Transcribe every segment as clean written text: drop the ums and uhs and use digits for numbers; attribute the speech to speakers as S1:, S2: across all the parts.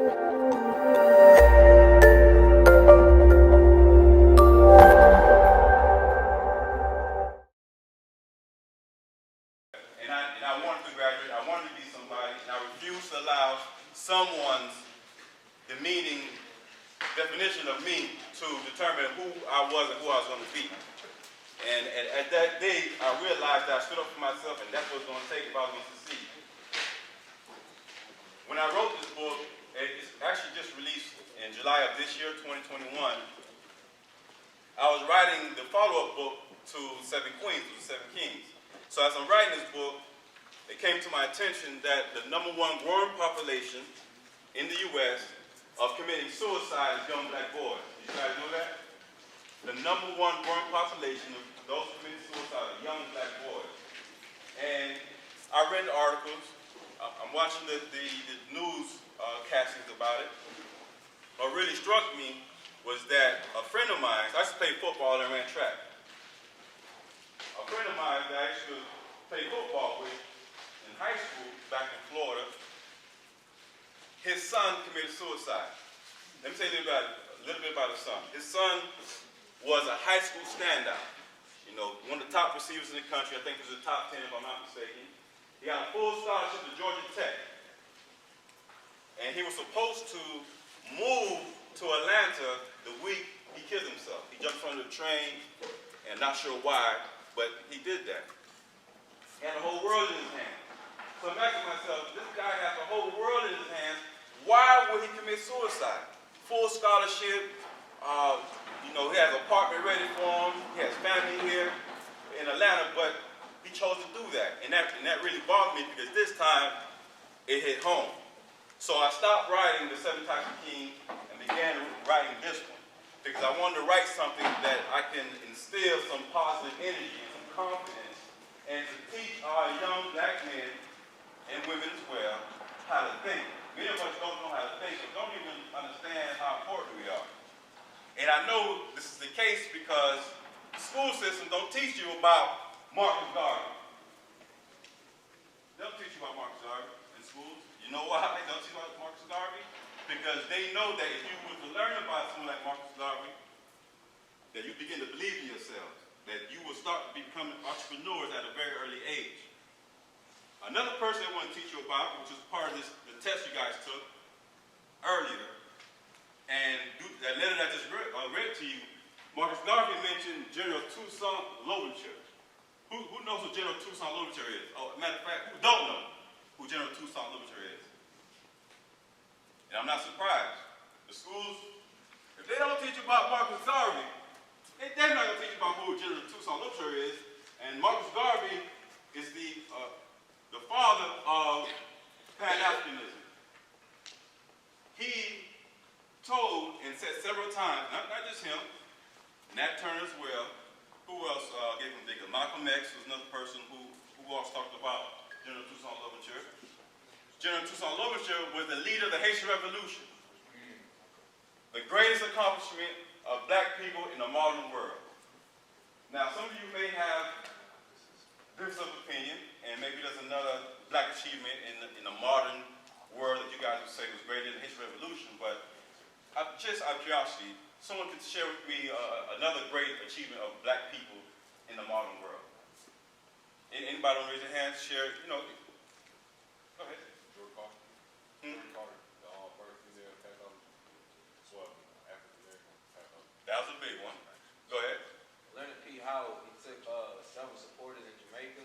S1: And I wanted to graduate, I wanted to be somebody, and I refused to allow someone's demeaning definition of me to determine who I was and who I was going to be. And at that day, I realized that I stood up for myself, and that's what it's going to take if I was going to succeed. When I wrote this book, it's actually just released in July of this year, 2021. I was writing the follow-up book to Seven Queens, to Seven Kings. So as I'm writing this book, it came to my attention that the #1 growing population in the U.S. of committing suicide is young black boys. Did you guys know that? The #1 growing population of those committing suicide are young black boys. And I read the articles. I'm watching the news castings about it. What really struck me was that a friend of mine, I used to play football and ran track. A friend of mine that I used to play football with in high school back in Florida, his son committed suicide. Let me tell you a little bit about his son. His son was a high school standout. You know, one of the top receivers in the country. I think he was the top 10 if I'm not mistaken. He got a full scholarship to Georgia Tech. And he was supposed to move to Atlanta the week he killed himself. He jumped from the train, and not sure why, but he did that. He had the whole world in his hands. So I'm asking myself, this guy has the whole world in his hands. Why would he commit suicide? Full scholarship. You know, he has an apartment ready for him. He has family here in Atlanta, but he chose to do that. And that really bothered me because this time it hit home. So I stopped writing the 7 Types of Kings and began writing this one because I wanted to write something that I can instill some positive energy and some confidence and to teach our young black men and women as well how to think. Many of us don't know how to think, but don't even understand how important we are. And I know this is the case because the school system don't teach you about Marcus Garvey. They don't teach you about Marcus Garvey in schools. You know why they don't teach you about Marcus Garvey? Because they know that if you were to learn about someone like Marcus Garvey, that you begin to believe in yourself, that you will start to become entrepreneurs at a very early age. Another person I want to teach you about, which is part of the test you guys took earlier, and that letter that I just read to you, Marcus Garvey mentioned General Toussaint Louverture. Who knows who General Toussaint Louverture is? Oh, matter of fact, who don't know who General Toussaint Louverture is? And I'm not surprised. The schools, if they don't teach you about Marcus Garvey, they're not going to teach you about who General Toussaint Louverture is. And Marcus Garvey is the father of Pan-Africanism. He told and said several times, not just him, Nat Turner as well. Who else gave him bigger? Malcolm X was another person who else talked about General Toussaint Louverture. General Toussaint Louverture was the leader of the Haitian Revolution. The greatest accomplishment of black people in the modern world. Now, some of you may have difference of opinion, and maybe there's another black achievement in the modern world that you guys would say was greater than the Haitian Revolution, but just out of curiosity, someone could share with me another great achievement of black people in the modern world. Anybody want to raise their hands, share, you know, go ahead.
S2: George Carter. George Carter, the first female pathologist. Well, African-American pathologist.
S1: That was a big one. Go ahead.
S3: Leonard P. Howard, he took several supporters in Jamaica,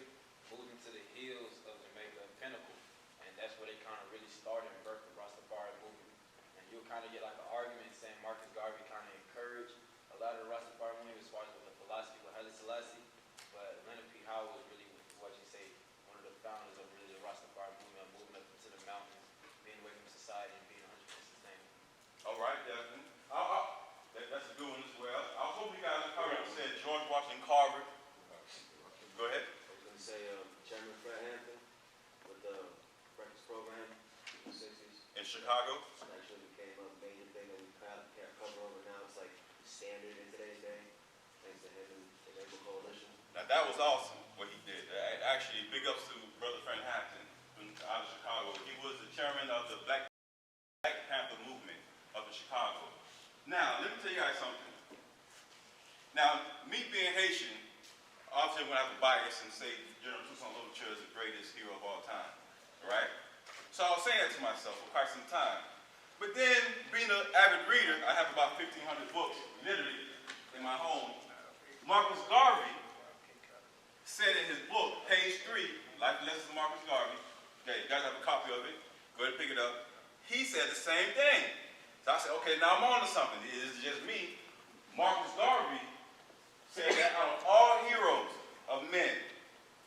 S3: moved them to the hills of Jamaica, Pinnacle, and that's where they kind of really started and birthed the Rastafari movement. And you'll kind of get like an argument saying Marcus Garvey kind of encouraged a lot of the Rastafari movement as far as with the philosophy with Haile Selassie, but Leonard P. Howard was really, what you say, one of the founders of really the Rastafari movement, moving up into the mountains, being away from society and being 100% sustainable.
S1: All right, Desmond. That's a good one as well. I was hoping you guys would cover it. You said George Washington Carver. Go ahead.
S4: I was going to say Chairman Fred Hampton with the breakfast program in the 60s.
S1: In Chicago.
S4: Actually became a major thing that we can't cover over now. It's like standard in today's day, thanks to him and the Labor Coalition.
S1: Now that was awesome what he did. Actually, big ups to Brother Fred Hampton out of Chicago. He was the chairman of the Black Black Panther movement up in Chicago. Now, let me tell you guys something. Now, me being Haitian, obviously I'm going to have to bias and say General Toussaint Louverture is the greatest hero of all time, right? So I was saying that to myself for quite some time. But then, being an avid reader, I have about 1,500 books, literally, in my home. Marcus Garvey said in his book, page 3, Life and Lessons of Marcus Garvey, okay, you guys have a copy of it, go ahead and pick it up. He said the same thing. So I said, okay, now I'm on to something. It is just me. Marcus Garvey said that out of all heroes of men,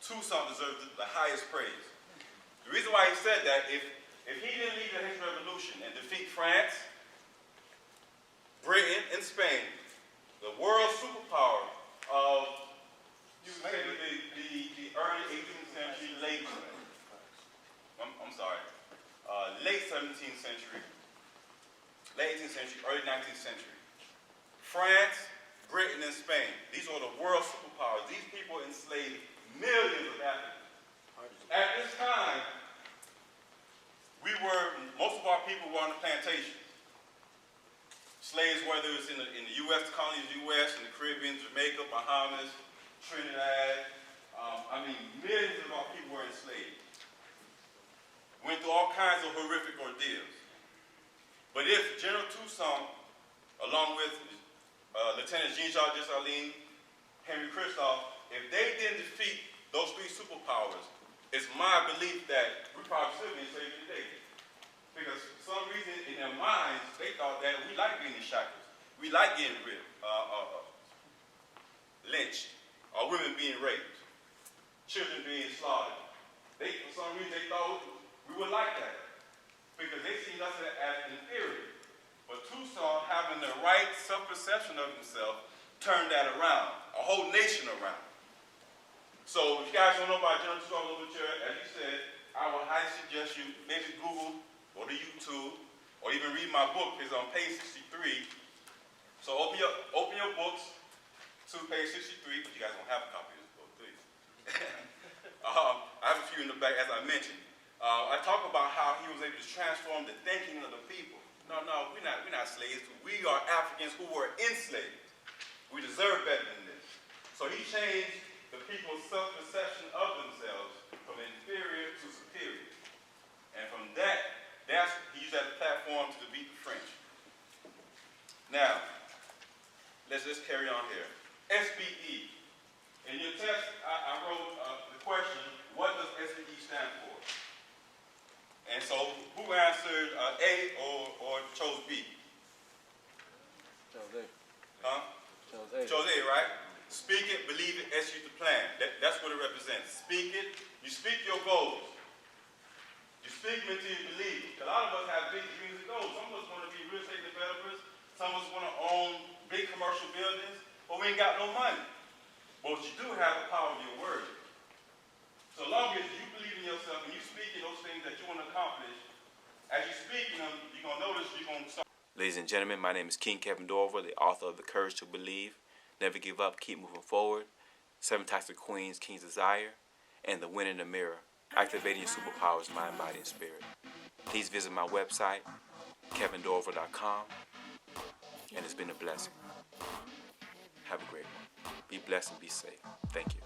S1: Toussaint deserves the highest praise. The reason why he said that, if he didn't lead the Haitian Revolution and defeat France, Britain, and Spain, the world superpower of the early 18th century, late 17th century, late 18th century, early 19th century. France, Britain, and Spain. These are the world superpowers. These people enslaved millions of Africans. At this time, most of our people were on the plantations. Slaves, whether it's in the U.S., the colonies of the U.S., in the Caribbean, Jamaica, Bahamas, Trinidad, millions of our people were enslaved. Went through all kinds of horrific ordeals. But if General Toussaint, along with Lieutenant Jean-Jacques Dessalines, Henry Christophe, if they didn't defeat those three superpowers, it's my belief that we probably still be enslaved today. Because for some reason in their minds, they thought that we like being in shackles. We like getting lynched, or women being raped, children being slaughtered. For some reason, they thought we would like that. Because they seen us as inferior. But Toussaint, having the right self-perception of himself, turned that around, a whole nation around. So if you guys don't know about General Toussaint Louverture, as you said, I would highly suggest you maybe Google, go to YouTube, or even read my book. It's on page 63. So open your books to page 63, but you guys don't have a copy of this book, please. I have a few in the back, as I mentioned. I talk about how he was able to transform the thinking of the people. No, we're not slaves. We are Africans who were enslaved. We deserve better than this. So he changed the people's self-perception of themselves from inferior to superior. And from that, he used that platform to defeat the French. Now, let's just carry on here. SBE. In your text, I wrote the question, what does SBE stand for? And so, who answered A or chose B?
S5: Chose A.
S1: Huh?
S5: Chose A.
S1: Chose A, right? Speak it, believe it, execute the plan. That's what it represents. Speak it. You speak your goals. You speak them until you believe it. A lot of us have big dreams and goals. Some of us want to be real estate developers. Some of us want to own big commercial buildings, but we ain't got no money. But you do have the power of your word. So long as you believe in yourself and you speak in those things that you want to accomplish, as you speak in them, you're going to notice you're going to start.
S6: Ladies and gentlemen, my name is King Kevin Dorival, the author of The Courage to Believe, Never Give Up, Keep Moving Forward, 7 Types of Queens, King's Desire, and The Win in the Mirror, Activating Your Superpowers, Mind, Body, and Spirit. Please visit my website, kevindorival.com, and it's been a blessing. Have a great one. Be blessed and be safe. Thank you.